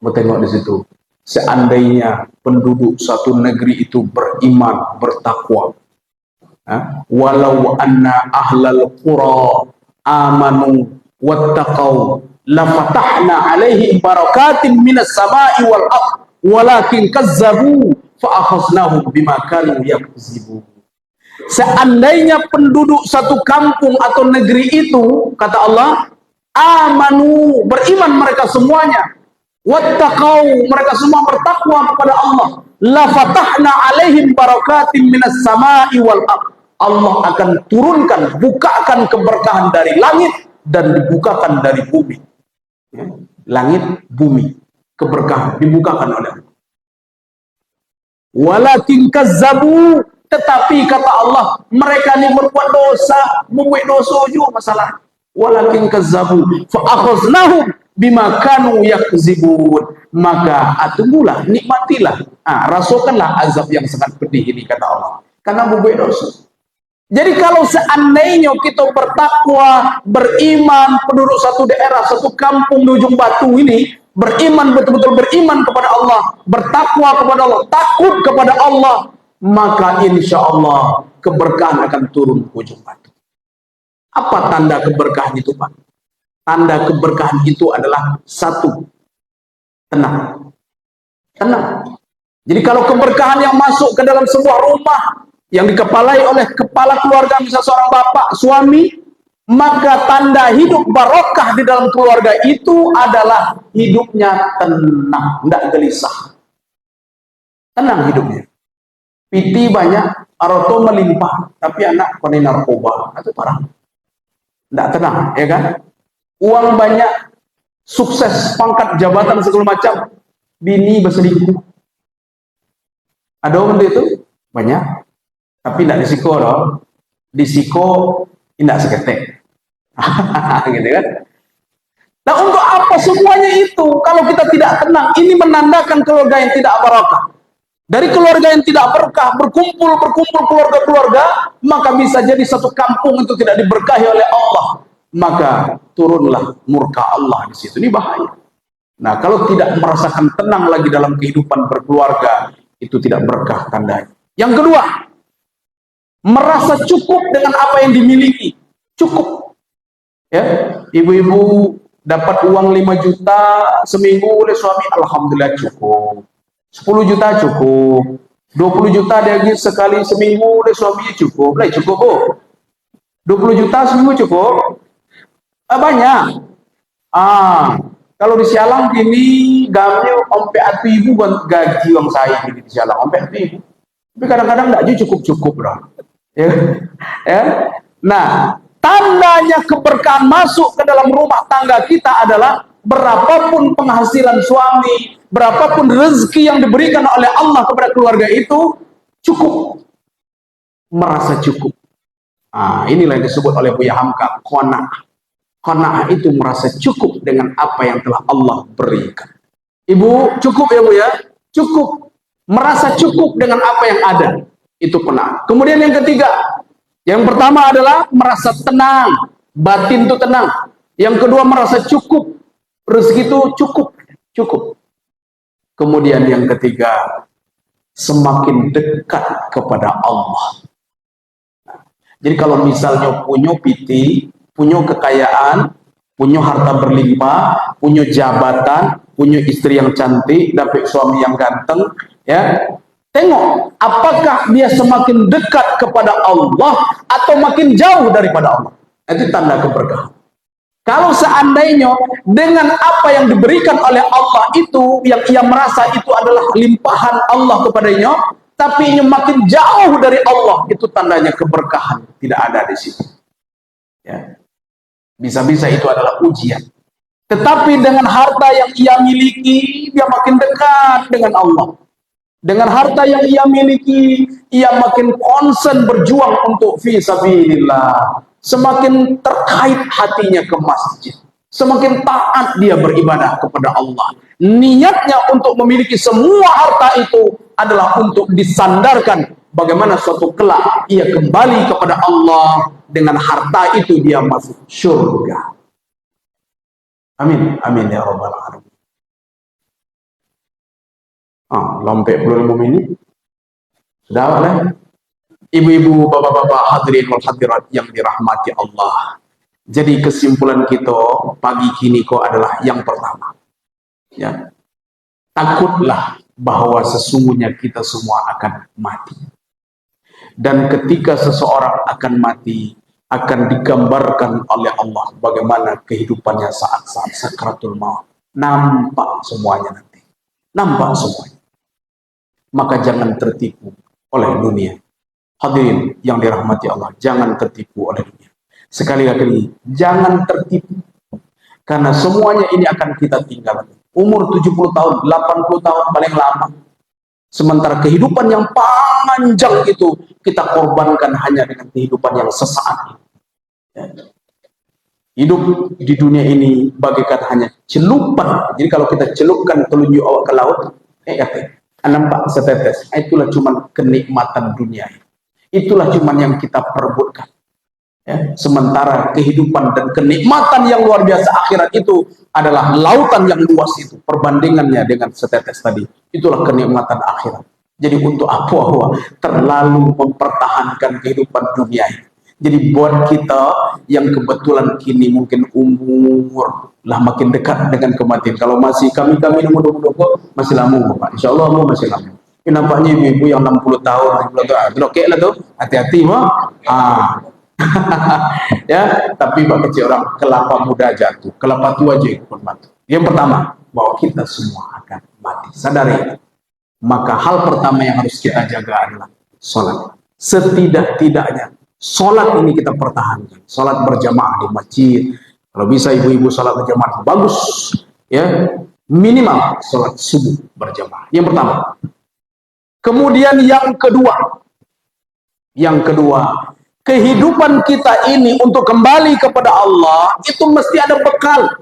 Mau tengok di situ. Seandainya penduduk satu negeri itu beriman, bertakwa, walau anna ahlal qura amanu wattaqau lafatahna alaihim barakatin minas sama'i wal ardh walakin kazzabu fa akhaznahum bima kanu yakzibun. Seandainya penduduk satu kampung atau negeri itu, kata Allah, amanu, beriman mereka semuanya, wattaqau, mereka semua bertakwa kepada Allah, la fatahna alaihim barakatim minas sama'i wal ardh. Allah akan turunkan, bukakan keberkahan dari langit dan dibukakan dari bumi. Ya, langit, bumi, keberkahan dibukakan oleh Allah. Walakin kazzabu, tetapi kata Allah, mereka ini berbuat dosa, membuat dosa juga masalah. Walakin kazzabu fa akhaznahum bima kanu yakzibun, maka tunggulah, nikmatilah, rasakanlah azab yang sangat pedih ini kata Allah karena membuat dosa. Jadi kalau seandainya kita bertakwa, beriman, penduduk satu daerah, satu kampung di ujung batu ini beriman, betul-betul beriman kepada Allah, bertakwa kepada Allah, takut kepada Allah, maka insya Allah keberkahan akan turun ke ujung batu. Apa tanda keberkahan itu Pak? Tanda keberkahan itu adalah satu, tenang. Tenang. Jadi kalau keberkahan yang masuk ke dalam sebuah rumah yang dikepalai oleh kepala keluarga, misalnya seorang bapak, suami, maka tanda hidup barokah di dalam keluarga itu adalah hidupnya tenang, tidak gelisah. tenang hidupnya. PT banyak, aroto melimpah, tapi anak koni narkoba, itu parah. Tidak tenang, ya kan? Uang banyak, sukses, pangkat, jabatan, segala macam, bini berselingkuh. Ada orang itu? Banyak. Tapi tidak disiko loh. Disiko, tidak seketek. Gitu kan? Nah, untuk apa semuanya itu? Kalau kita tidak tenang, ini menandakan keluarga yang tidak barakah. Dari keluarga yang tidak berkah, berkumpul keluarga-keluarga, maka bisa jadi satu kampung itu tidak diberkahi oleh Allah. Maka turunlah murka Allah di situ. Ini bahaya. Nah, kalau tidak merasakan tenang lagi dalam kehidupan berkeluarga, itu tidak berkah tandanya. Yang kedua, merasa cukup dengan apa yang dimiliki. Cukup. Ya, ibu-ibu dapat uang 5 juta seminggu oleh suami, alhamdulillah cukup. 10 juta cukup. 20 juta dia sekali seminggu oleh suami cukup. Lah cukup, Bu. 20 juta seminggu cukup. Banyak. Kalau di Sialang gini gamnya ompe ibu gaji uang saya di Sialang ompe ibu. Tapi kadang-kadang enggak cukup-cukup lah. Ya. Ya. Nah, tandanya keberkahan masuk ke dalam rumah tangga kita adalah berapapun penghasilan suami, berapapun rezeki yang diberikan oleh Allah kepada keluarga itu cukup, merasa cukup. Inilah yang disebut oleh Buya Hamka qanaah. Qanaah itu merasa cukup dengan apa yang telah Allah berikan. Ibu cukup ya Bu ya, cukup, merasa cukup dengan apa yang ada, itu qanaah. Kemudian yang ketiga, yang pertama adalah merasa tenang, batin itu tenang. Yang kedua merasa cukup, rezeki itu cukup. Kemudian yang ketiga, semakin dekat kepada Allah. Jadi kalau misalnya punya piti, punya kekayaan, punya harta berlimpah, punya jabatan, punya istri yang cantik, dapat suami yang ganteng, ya. Tengok, apakah dia semakin dekat kepada Allah atau makin jauh daripada Allah. Itu tanda keberkahan. Kalau seandainya dengan apa yang diberikan oleh Allah itu, yang ia merasa itu adalah limpahan Allah kepadanya, tapi ini makin jauh dari Allah, itu tandanya keberkahan tidak ada di situ. Ya. Bisa-bisa itu adalah ujian. Tetapi dengan harta yang ia miliki, dia makin dekat dengan Allah. Dengan harta yang ia miliki, ia makin konsen berjuang untuk fi sabilillah. Semakin terkait hatinya ke masjid. Semakin taat dia beribadah kepada Allah. Niatnya untuk memiliki semua harta itu adalah untuk disandarkan bagaimana suatu kelak ia kembali kepada Allah, dengan harta itu dia masuk surga. Amin, amin ya rabbal alamin. Lompek 45 menit. Sudah lah. Ibu-ibu, bapak-bapak, hadirin wal hadirat yang dirahmati Allah. Jadi kesimpulan kita pagi kini kok adalah yang pertama. Ya. Takutlah bahwa sesungguhnya kita semua akan mati. Dan ketika seseorang akan mati, akan digambarkan oleh Allah bagaimana kehidupannya saat-saat sakratul maut. Nampak semuanya nanti. Nampak semuanya. Maka jangan tertipu oleh dunia. Hadirin yang dirahmati Allah, jangan tertipu oleh dunia. Sekali lagi, jangan tertipu. Karena semuanya ini akan kita tinggalkan. Umur 70 tahun, 80 tahun paling lama. Sementara kehidupan yang panjang itu kita korbankan hanya dengan kehidupan yang sesaat. Ya. Hidup di dunia ini bagaikan hanya celupan. Jadi kalau kita celupkan telunjuk awak ke laut, nampak setetes. Itulah cuma kenikmatan dunia. Itulah cuma yang kita perebutkan. Ya. Sementara kehidupan dan kenikmatan yang luar biasa akhirat itu adalah lautan yang luas itu. Perbandingannya dengan setetes tadi. Itulah kenikmatan akhirat. Jadi untuk apa terlalu mempertahankan kehidupan dunia ini. Jadi buat kita yang kebetulan kini mungkin umur lah makin dekat dengan kematian. Kalau masih kami nomor masih lama Pak. Insya Allah masih lama. Ini nampaknya ibu-ibu yang 60 tahun, 70 tahun, oke lah tuh, hati-hati mah. Ya, tapi Pak kecil orang kelapa muda jatuh, kelapa tua juga ikut mati. Yang pertama, bahwa kita semua akan mati. Sadari. maka hal pertama yang harus kita jaga adalah sholat. Setidak-tidaknya sholat ini kita pertahankan. Sholat berjamaah di masjid. Kalau bisa ibu-ibu sholat berjamaah bagus, ya, minimal sholat subuh berjamaah. Yang pertama. Kemudian yang kedua, kehidupan kita ini untuk kembali kepada Allah itu mesti ada bekal.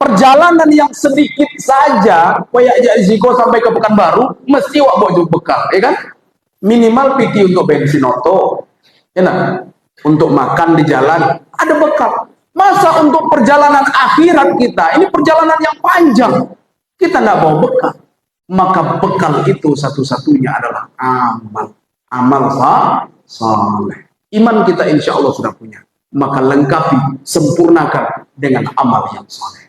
Perjalanan yang sedikit saja, kayak Ziko sampai ke Pekanbaru, mesti wak bawa bekal, ya kan? Minimal piti untuk bensin oto, ya nah? Untuk makan di jalan, ada bekal. Masa untuk perjalanan akhirat kita, ini perjalanan yang panjang, kita nggak bawa bekal. Maka bekal itu satu-satunya adalah amal saleh. Iman kita insya Allah sudah punya, maka lengkapi, sempurnakan dengan amal yang saleh.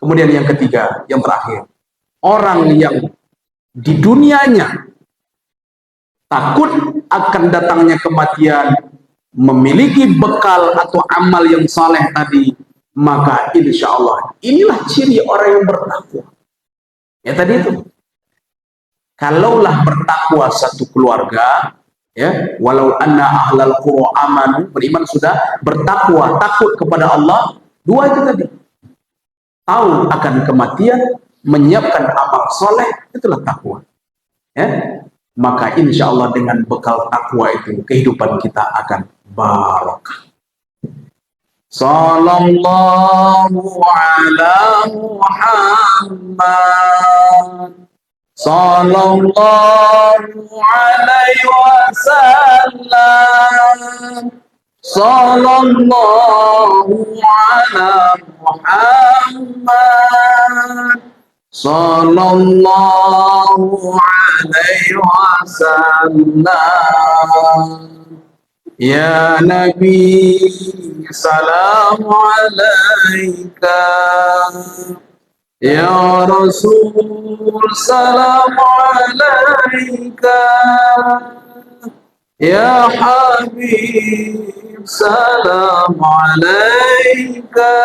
Kemudian yang ketiga, yang terakhir, orang yang di dunianya takut akan datangnya kematian, memiliki bekal atau amal yang saleh tadi, maka insya Allah inilah ciri orang yang bertakwa. Ya tadi itu, kalaulah bertakwa satu keluarga, ya, walau anna ahlal qura amanu, beriman sudah, bertakwa, takut kepada Allah, dua itu tadi. Tahu akan kematian, menyiapkan amal soleh, itulah takwa. Ya? Maka insya Allah dengan bekal takwa itu, kehidupan kita akan barakah. Sallallahu ala Muhammad, sallallahu alaihi wasallam, sallallahu ala Muhammad, sallallahu alaihi wasallam. Ya Nabi, salam alaika. Ya Rasul, salam alaika. Ya Habib, salam alaika.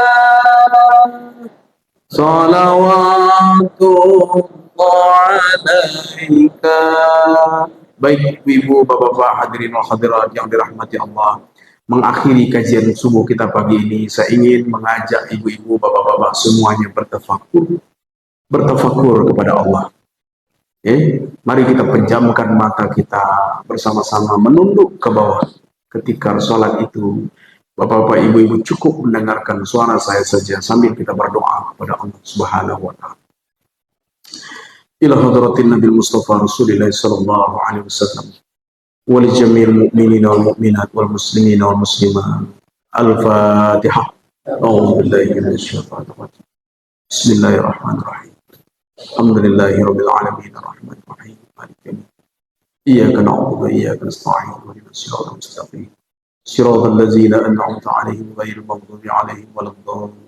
Salawatullah alaika. Baik ibu, bapak-bapak, hadirin wal hadirat yang dirahmati Allah, mengakhiri kajian subuh kita pagi ini, saya ingin mengajak ibu-ibu, bapak-bapak semuanya bertafakur kepada Allah. Mari kita pejamkan mata kita bersama-sama, menunduk ke bawah. Ketika sholat itu, bapak-bapak, ibu-ibu cukup mendengarkan suara saya saja sambil kita berdoa kepada Allah Subhanahu wa Ta'ala. Ila hadratin Nabi Mustafa Rasulullah sallallahu alaihi wasallam wa li jami'il mu'minina wal mu'minat wal muslimina wal muslimat. Al-Fatihah. A'udzu billahi minasy syaithanir rajim. Bismillahirrahmanirrahim. Alhamdulillahi rabbil alamin arrahmanir rahim maliki yaumiddin. Iyyaka na'budu wa iyyaka nasta'in ihdinas siratal mustaqim. Siratal ladzina an'amta 'alaihim ghairil maghdubi alaihim waladdallin.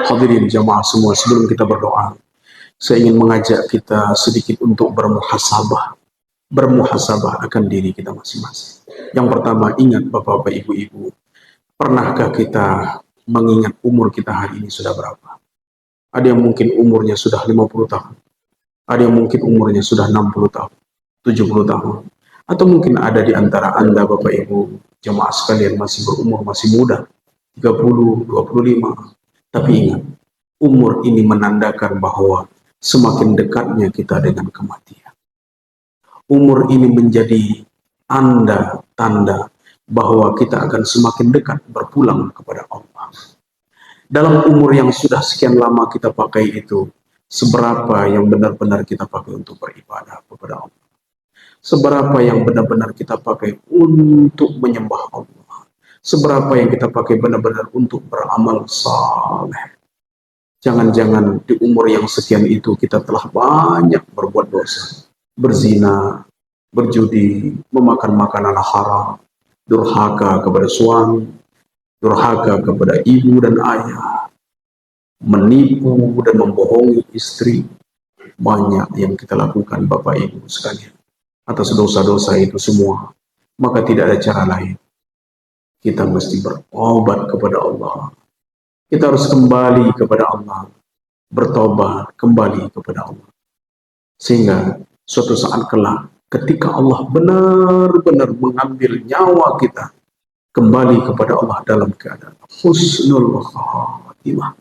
Hadirin jamaah semua, sebelum kita berdoa, saya ingin mengajak kita sedikit untuk bermuhasabah akan diri kita masing-masing. Yang pertama, ingat bapak-bapak, ibu-ibu, pernahkah kita mengingat umur kita hari ini sudah berapa? Ada yang mungkin umurnya sudah 50 tahun, ada yang mungkin umurnya sudah 60 tahun, 70 tahun, atau mungkin ada di antara Anda bapak ibu jemaah sekalian masih berumur, masih muda, 30, 25. Tapi ingat, umur ini menandakan bahwa semakin dekatnya kita dengan kematian. Umur ini menjadi tanda bahwa kita akan semakin dekat berpulang kepada Allah. Dalam umur yang sudah sekian lama kita pakai itu, seberapa yang benar-benar kita pakai untuk beribadah kepada Allah? Seberapa yang benar-benar kita pakai untuk menyembah Allah? Seberapa yang kita pakai benar-benar untuk beramal saleh? Jangan-jangan di umur yang sekian itu kita telah banyak berbuat dosa, berzina, berjudi, memakan makanan haram, durhaka kepada suami, durhaka kepada ibu dan ayah, menipu dan membohongi istri. Banyak yang kita lakukan bapak ibu sekalian. Atas dosa-dosa itu semua, maka tidak ada cara lain. Kita mesti berobat kepada Allah. Kita harus kembali kepada Allah, bertobat kembali kepada Allah. Sehingga suatu saat kelak ketika Allah benar-benar mengambil nyawa kita, kembali kepada Allah dalam keadaan husnul khatimah.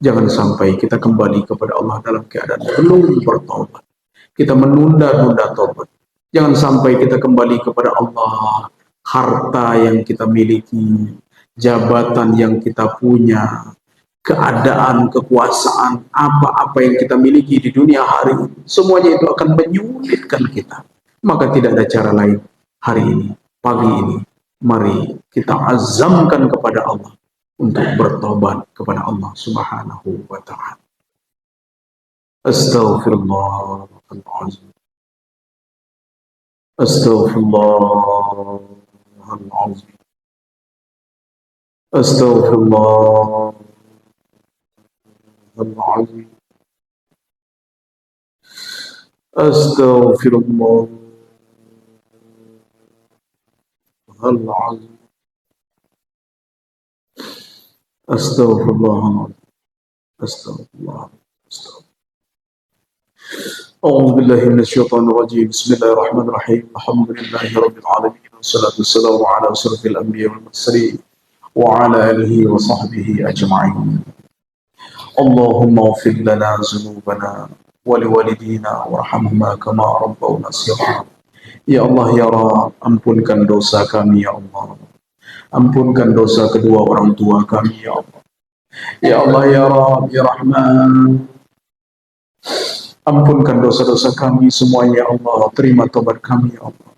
Jangan sampai kita kembali kepada Allah dalam keadaan belum bertobat. Kita menunda-nunda tobat. Jangan sampai kita kembali kepada Allah, harta yang kita miliki, jabatan yang kita punya, keadaan, kekuasaan, apa-apa yang kita miliki di dunia hari ini, semuanya itu akan menyulitkan kita. Maka tidak ada cara lain hari ini, pagi ini, mari kita azamkan kepada Allah untuk bertobat kepada Allah Subhanahu wa ta'ala. Astaghfirullahaladzim. Astaghfirullahaladzim. Astaghfirullahaladzim. Astaghfirullahaladzim. Astaghfirullahaladzim. Astaghfirullahaladzim. A'udzu billahi minasyaitonir rajim. Bismillahirrahmanirrahim. Alhamdulillahi rabbil alamin. Wassalatu wassalamu ala asyrafil anbiya'i wal mursalin wa ala alihi wa sahbihi ajma'in. Allahumma ighfir lana dzunubana wa liwalidina warhamhuma kama rabbawna shighara. Ya Allah ya Rabb, ampunkan dosa kami ya Allah. Ampunkan dosa kedua orang tua kami ya Allah. Ya Allah ya Rabb ya Rahman, ampunkan dosa-dosa kami semuanya ya Allah. Terima tobat kami ya Allah.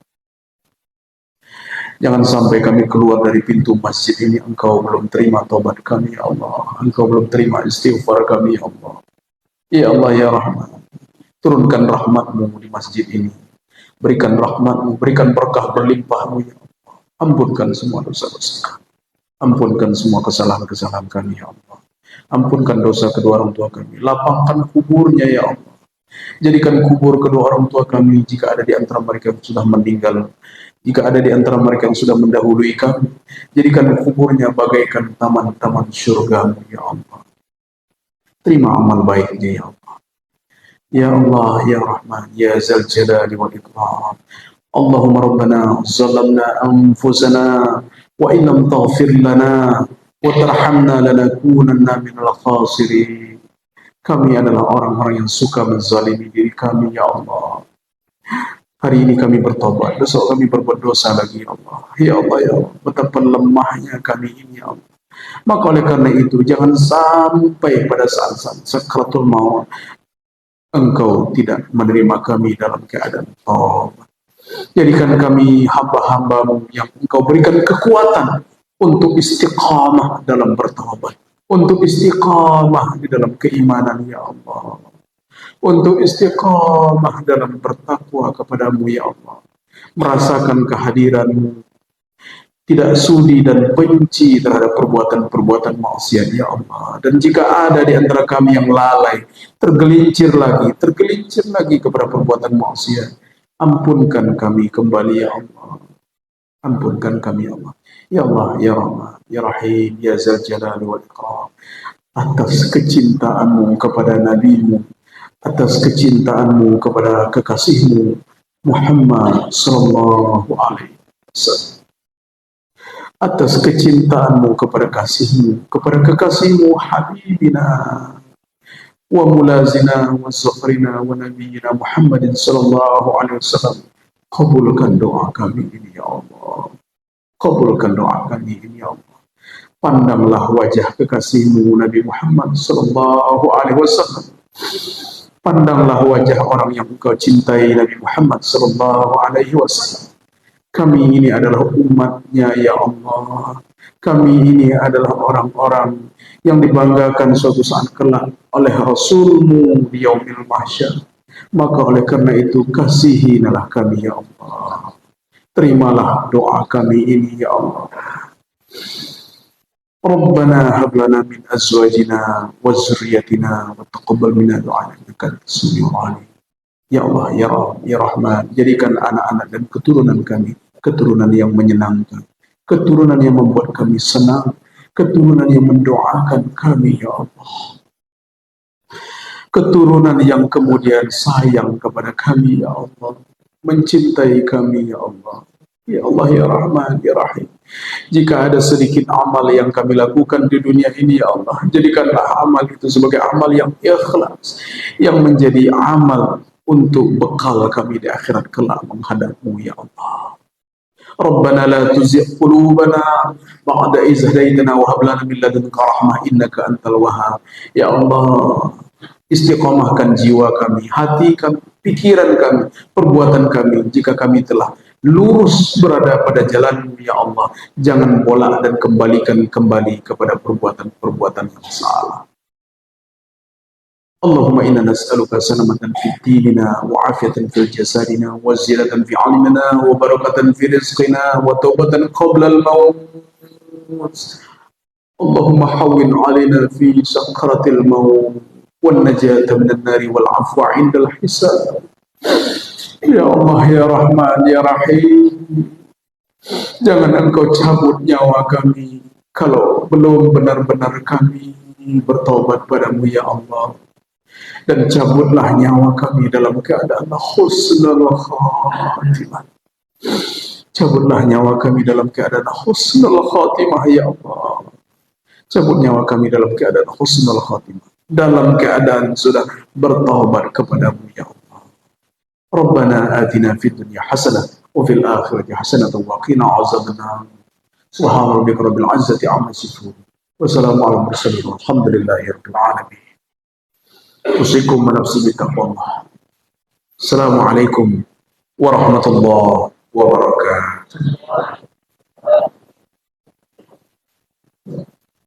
Jangan sampai kami keluar dari pintu masjid ini Engkau belum terima tobat kami ya Allah. Engkau belum terima istighfar kami ya Allah. Ya Allah ya Rahman, turunkan rahmat-Mu di masjid ini. Berikan rahmat-Mu, berikan berkah berlimpah-Mu ya Allah. Ampunkan semua dosa-dosa kami. Ampunkan semua kesalahan-kesalahan kami ya Allah. Ampunkan dosa kedua orang tua kami. Lapangkan kuburnya ya Allah. Jadikan kubur kedua orang tua kami, jika ada di antara mereka yang sudah meninggal, jika ada di antara mereka yang sudah mendahului kami, jadikan kuburnya bagaikan taman-taman surga ya Allah. Terima amal baiknya ya Allah. Ya Allah ya Rahman ya Zal Jalali wal Ikram. Allahumma rabbana zalamna anfusana wa in lam taghfir lana wa tarhamna lanakunanna minal khasirin. Kami adalah orang-orang yang suka menzalimi diri kami ya Allah. Hari ini kami bertobat, besok kami berbuat dosa lagi ya Allah. Ya Allah ya Allah, betapa lemahnya kami ini ya Allah. Maka oleh karena itu jangan sampai pada saat-saat sakratul maut Engkau tidak menerima kami dalam keadaan tobat. Jadikan kami hamba-hamba-Mu yang Engkau berikan kekuatan untuk istiqamah dalam bertobat, untuk istiqamah di dalam keimanan ya Allah, untuk istiqamah dalam bertakwa kepadamu ya Allah, merasakan kehadiran-Mu, tidak sudi dan benci terhadap perbuatan-perbuatan maksiat ya Allah. Dan jika ada di antara kami yang lalai, tergelincir lagi kepada perbuatan maksiat, ampunkan kami kembali ya Allah. Ampunkan kami ya Allah. Ya Allah ya Rahman ya Rahim ya Zal Jalali wal Ikram, atas kecintaan-Mu kepada Nabi-Mu, atas kecintaan-Mu kepada kekasih-Mu Muhammad sallallahu alaihi wasallam, atas kecintaan-Mu kepada kasih-Mu, kepada kekasih-Mu Habibina wa mulazina wa zafrina wa nabiyina Muhammadin sallallahu alaihi wasallam. Kabulkan doa kami ini ya Allah. Kabulkan doa kami ini ya Allah. Pandanglah wajah kekasih-Mu Nabi Muhammad sallallahu alaihi wasallam. Pandanglah wajah orang yang Engkau cintai Nabi Muhammad sallallahu alaihi wasallam. Kami ini adalah umatnya ya Allah. Kami ini adalah orang-orang yang dibanggakan suatu saat kelak oleh Rasul-Mu di yaumil mahsyar. Maka oleh karena itu kasihilah kami ya Allah. Terimalah doa kami ini ya Allah. Rabbana hab lana min azwajina wa dzurriyyatina wa taqabbal minna du'ana innaka antas samiul alim. Ya Allah ya Rabb ya Rahman, jadikan anak-anak dan keturunan kami keturunan yang menyenangkan, keturunan yang membuat kami senang, keturunan yang mendoakan kami ya Allah. keturunan yang kemudian sayang kepada kami ya Allah, mencintai kami ya Allah. Ya Allah ya Rahman ya Rahim. Jika ada sedikit amal yang kami lakukan di dunia ini ya Allah, jadikanlah amal itu sebagai amal yang ikhlas, yang menjadi amal untuk bekal kami di akhirat kelak menghadap-Mu ya Allah. Rabbana la tuzigh qulubana ba'da idh hadaytana wa hab lana min ladunka rahmah innaka antal wahhab. Ya Allah, istiqomahkan jiwa kami, hati kami, pikiran kami, perbuatan kami. Jika kami telah lurus berada pada jalan-Mu ya Allah, jangan bolak dan kembalikan kembali kepada perbuatan-perbuatan yang salah. Allahumma inna nas'aluka salamatan fi dinina wa afiyatan fil jasadina wa ziyadatan fi ilmina wa barakatan fi rizqina wa taubatan qabla al-maut. Allahumma hawwin 'alaina fi sakratil maut wan najata minan nari wal 'afwa 'indal hisab. Ya Allah ya Rahman ya Rahim, jangan Engkau cabut nyawa kami kalau belum benar-benar kami bertobat padamu ya Allah. Dan cabutlah nyawa kami dalam keadaan husnul khatimah. Cabutlah nyawa kami dalam keadaan husnul khatimah ya Allah. Cabut nyawa kami dalam keadaan husnul khatimah, dalam keadaan sudah bertaubat kepadamu ya Allah. Rabbana atina fid dunya hasanah wa fil akhirati hasanah wa qina azabannar. Subhana rabbika rabbil izzati amma yasifun. Wassalamu ala mursalin walhamdulillahi rabbil alamin. Usikum menafsi bitaqwallah. Assalamualaikum warahmatullahi wabarakatuh.